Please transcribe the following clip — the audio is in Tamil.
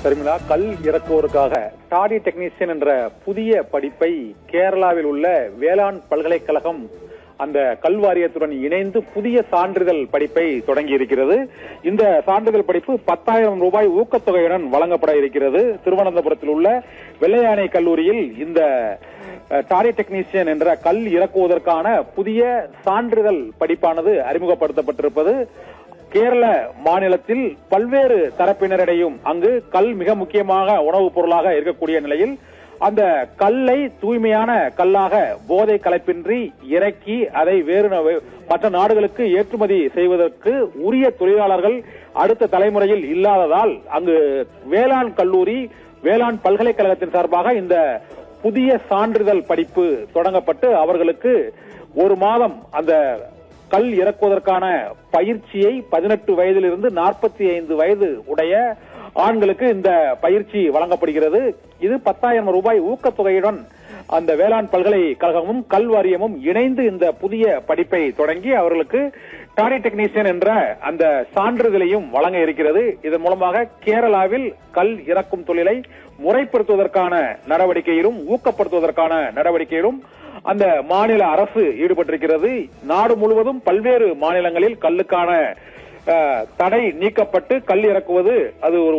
சரிங்களா? கல் இறக்குவோருக்காக டாடி டெக்னீஷியன் என்ற புதிய படிப்பை கேரளாவில் உள்ள வேளாண் பல்கலைக்கழகம் அந்த கல் வாரியத்துடன் இணைந்து புதிய சான்றிதழ் படிப்பை தொடங்கி இருக்கிறது. இந்த சான்றிதழ் படிப்பு 10,000 ரூபாய் ஊக்கத்தொகையுடன் வழங்கப்பட இருக்கிறது. திருவனந்தபுரத்தில் உள்ள வெள்ளையானை கல்லூரியில் இந்த டாடி டெக்னீஷியன் என்ற கல் இறக்குவதற்கான புதிய சான்றிதழ் படிப்பானது அறிமுகப்படுத்தப்பட்டிருப்பது கேரள மாநிலத்தில் பல்வேறு தரப்பினரிடையும் அங்கு கல் மிக முக்கியமாக உணவுப் பொருளாக இருக்கக்கூடிய நிலையில் அந்த கல்லை தூய்மையான கல்லாக போதை கலப்பின்றி இறக்கி அதை வேறு மற்ற நாடுகளுக்கு ஏற்றுமதி செய்வதற்கு உரிய தொழிலாளர்கள் அடுத்த தலைமுறையில் இல்லாததால் அங்கு வேளாண் கல்லூரி வேளாண் பல்கலைக்கழகத்தின் சார்பாக இந்த புதிய சான்றிதழ் படிப்பு தொடங்கப்பட்டு அவர்களுக்கு ஒரு மாதம் அந்த கல் இறக்குவதற்கான பயிற்சியை 18 வயதிலிருந்து 45 வயது உடைய ஆண்களுக்கு இந்த பயிற்சி வழங்கப்படுகிறது. இது 10,000 ரூபாய் ஊக்கத்தொகையுடன் அந்த வேளாண் பல்கலைக்கழகமும் கல் வாரியமும் இணைந்து இந்த புதிய படிப்பை தொடங்கி அவர்களுக்கு டாடி டெக்னீஷியன் என்ற அந்த சான்றிதழையும் வழங்க இருக்கிறது. இதன் மூலமாக கேரளாவில் கல் இறக்கும் தொழிலை முறைப்படுத்துவதற்கான நடவடிக்கையிலும் ஊக்கப்படுத்துவதற்கான நடவடிக்கையிலும் அந்த மாநில அரசு ஈடுபட்டிருக்கிறது. நாடு முழுவதும் பல்வேறு மாநிலங்களில் கல்லுக்கான தடை நீக்கப்பட்டு கல் இறக்குவது அது ஒரு